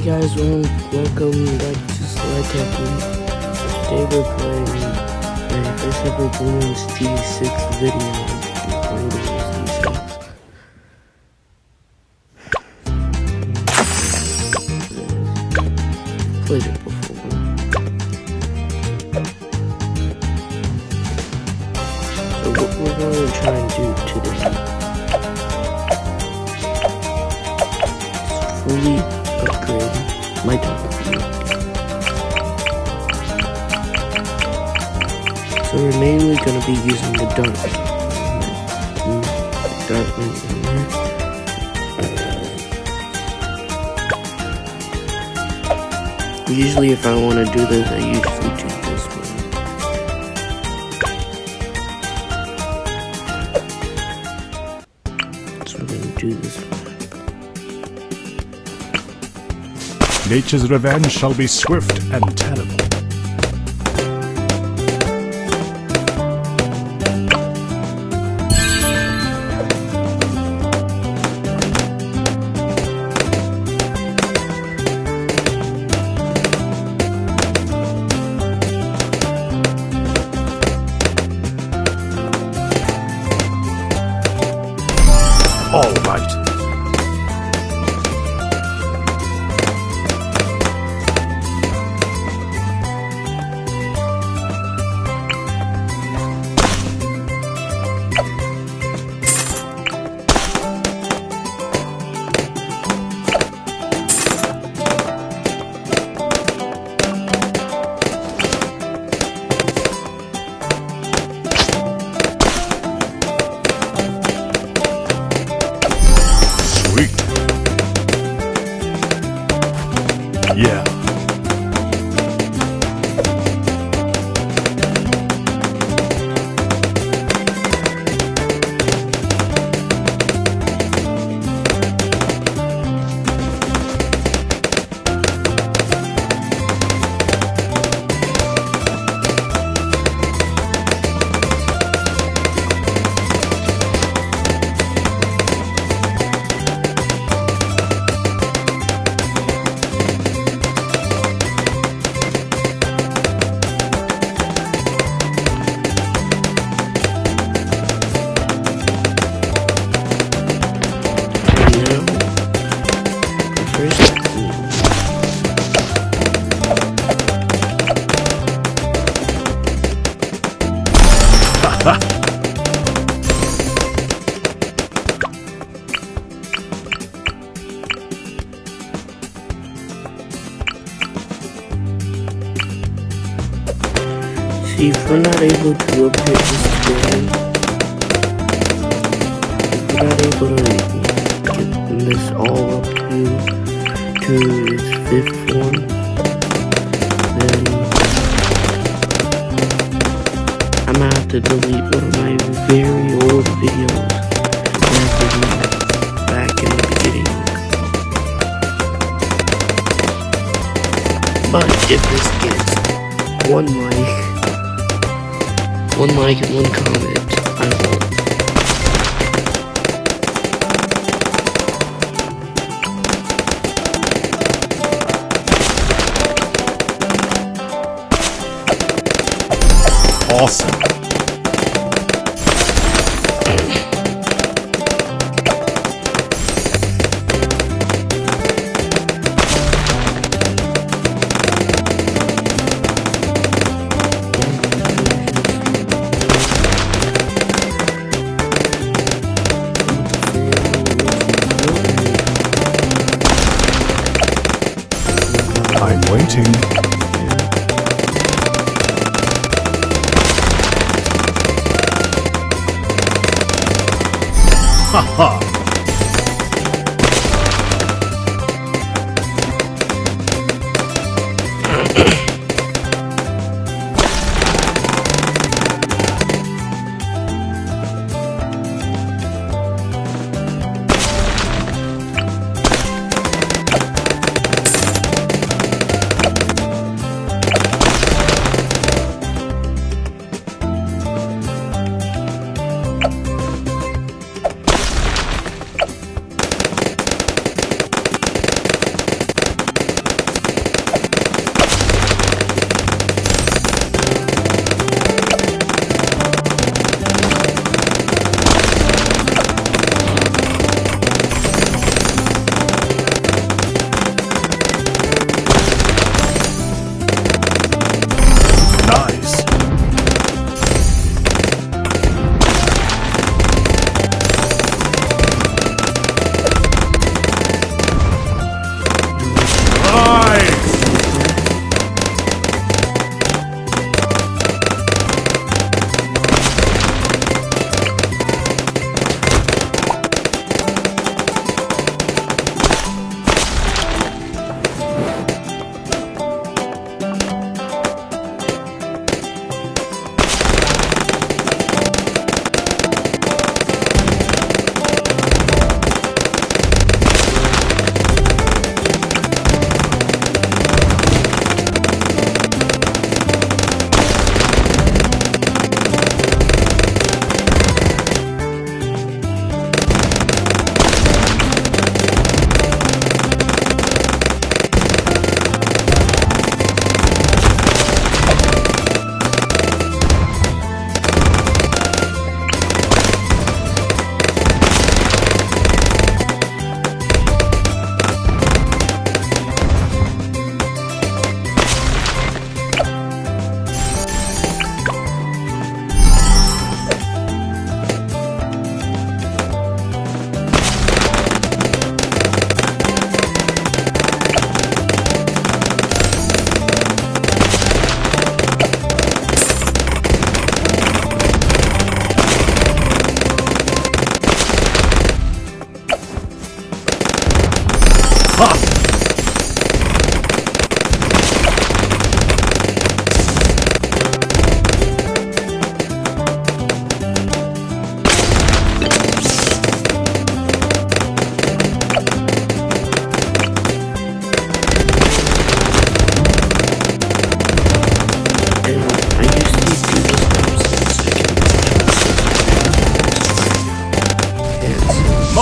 guys, welcome back to Sly Temple. Today we're playing my first ever Balloons D6 video. Played it before. So what we're going to try and do today is fully upgrade my temple. So we're mainly going to be using the dark one in there. Usually if I want to do this, I usually do this one. So we're going to do this one. Nature's revenge shall be swift and terrible. All right. Yeah. See, if we're not able to upgrade this today, if we're not able to get this all up to its 5th form, then I'm gonna have to delete one of my very old videos back in the beginning. But if this gets one like and one comment, I won't. Awesome. I'm waiting. Ha ha!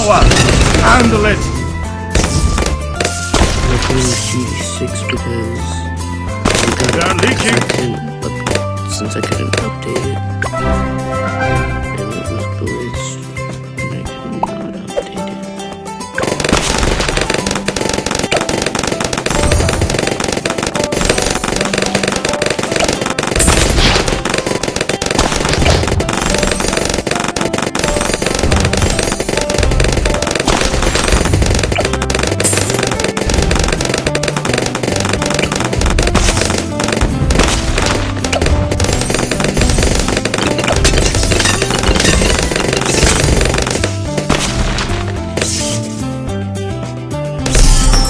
Power! Handle it! I'm putting CD6 because They're leaking! since I couldn't update it. And it was glitched. And I could not update it.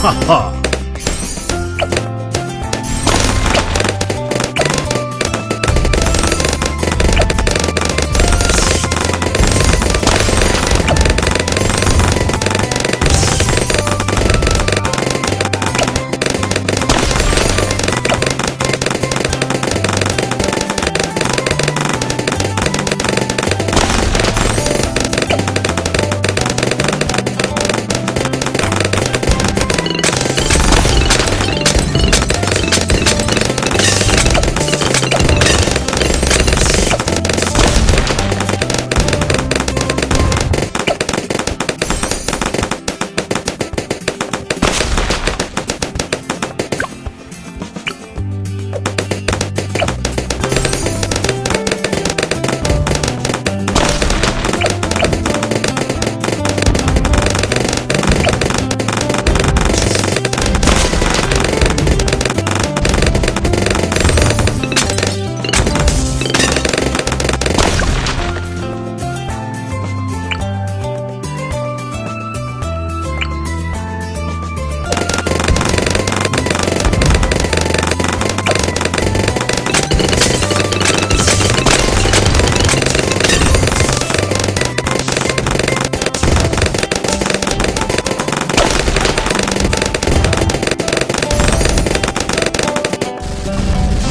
Haha!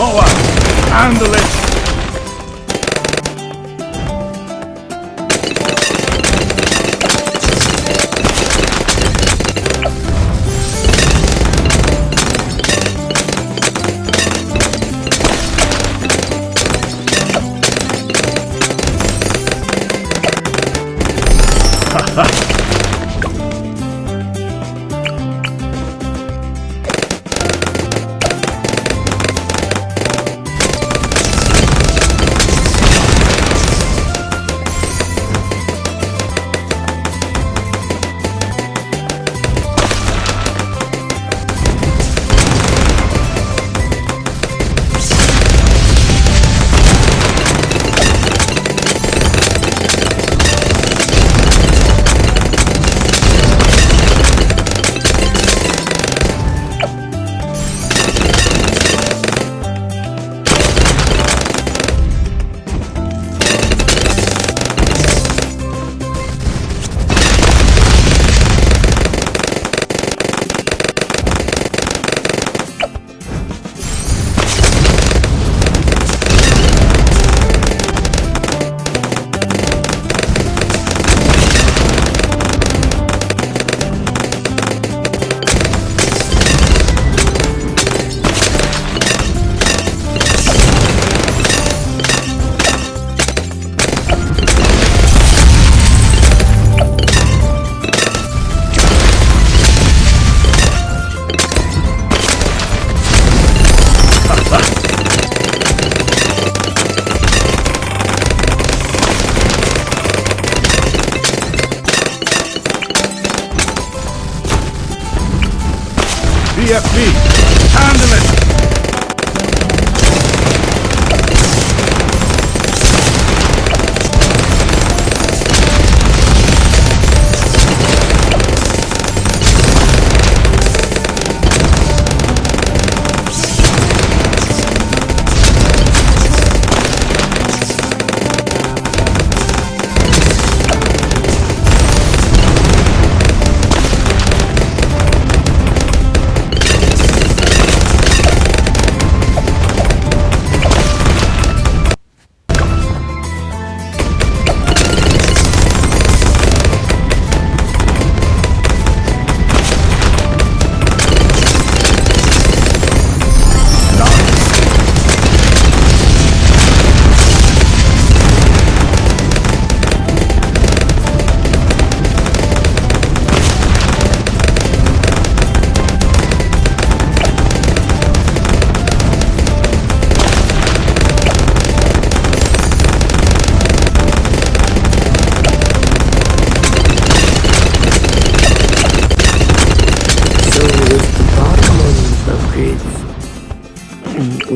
Power! Handle it!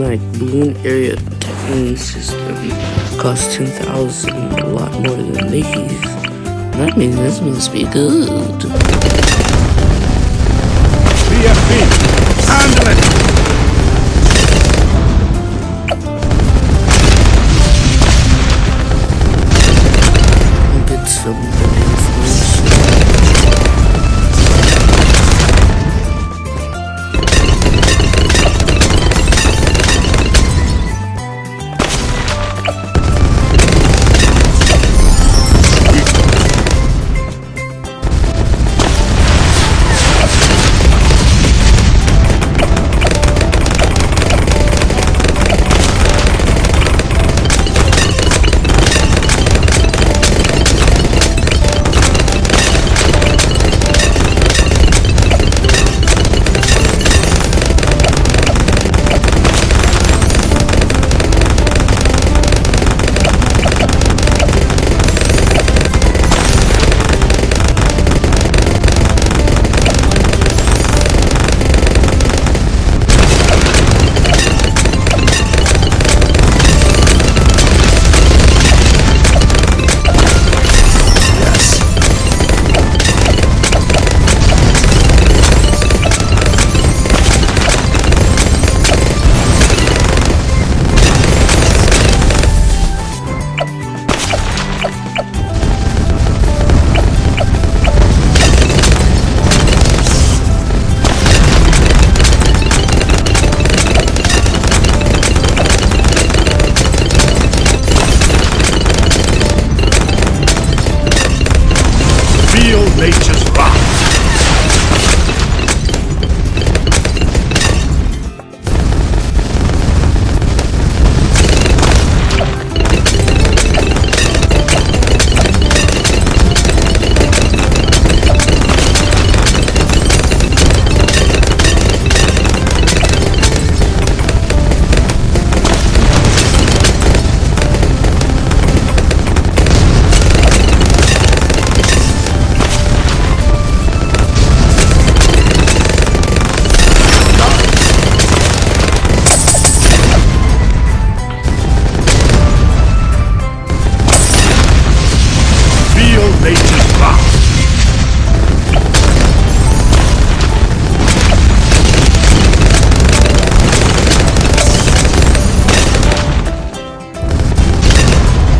like balloon area detecting system costs 10,000, a lot more than these. That means this must be good. BFB, handle it! I'll get some information. Feel nature's wrath. Feel nature's wrath.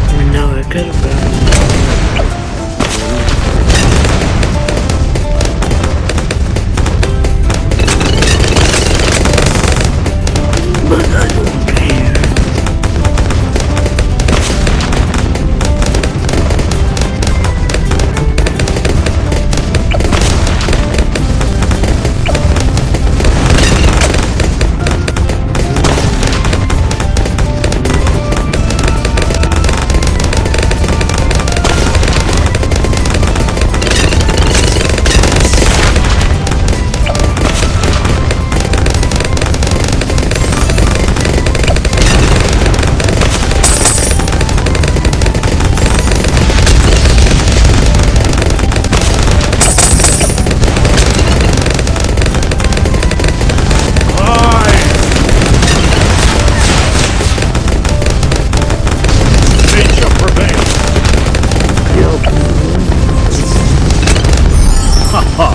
I know I could have been. But I don't care. Nature prevails. Ha!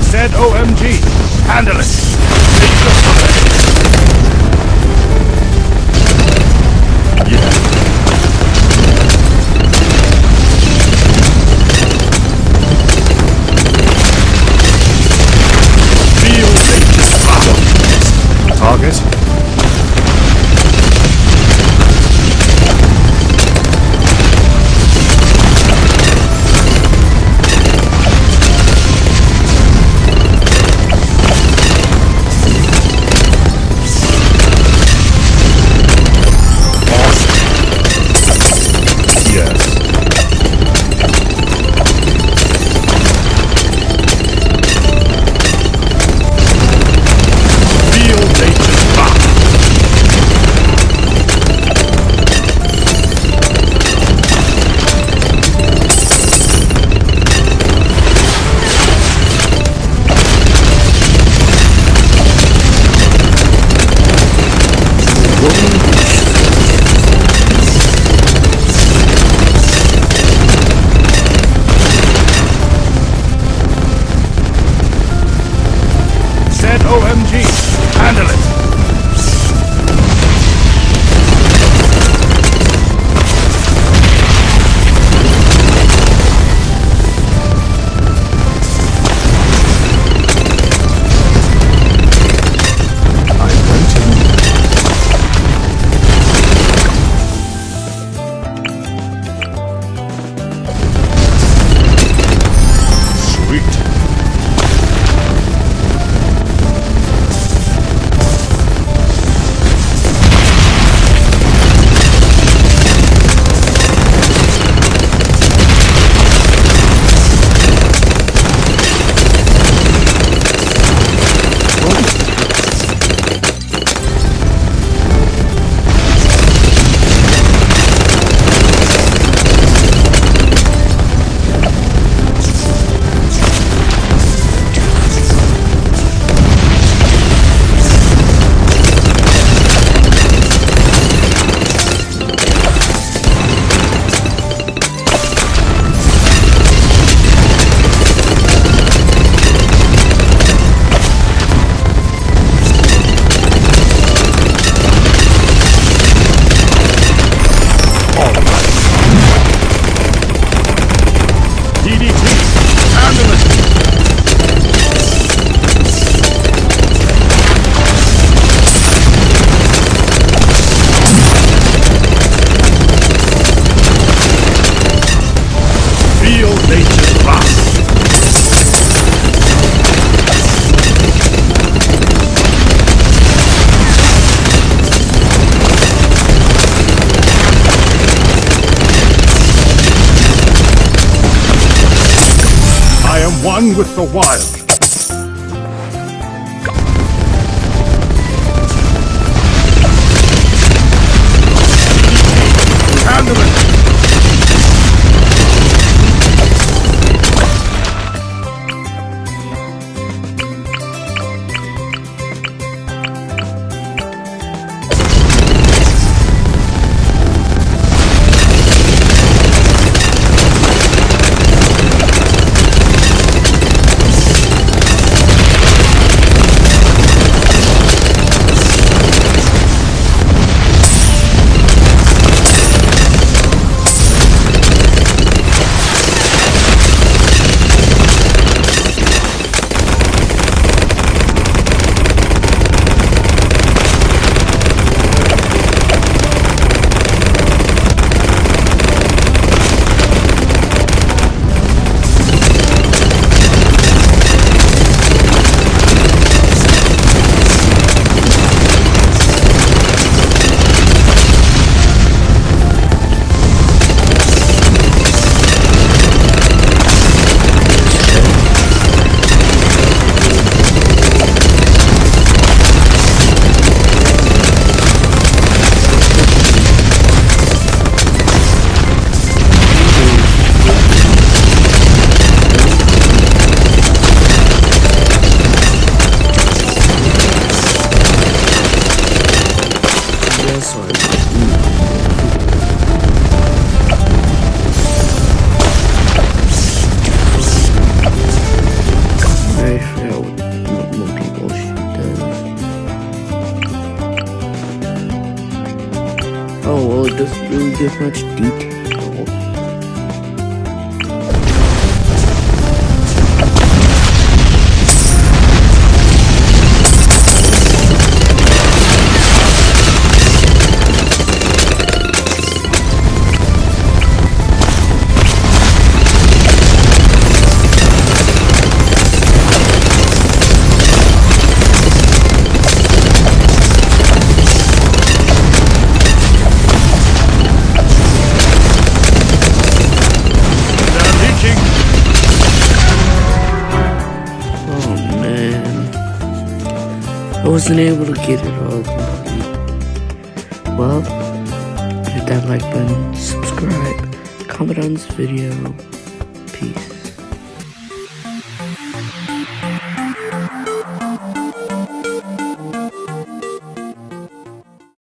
Said OMG, handle it. Nature prevails. Yeah. Feel nature's wrath. Target. one with the wild. Handle it! Oh, well, it doesn't really give much detail. I wasn't able to get it all complete. Well, hit that like button, subscribe, comment on this video. Peace.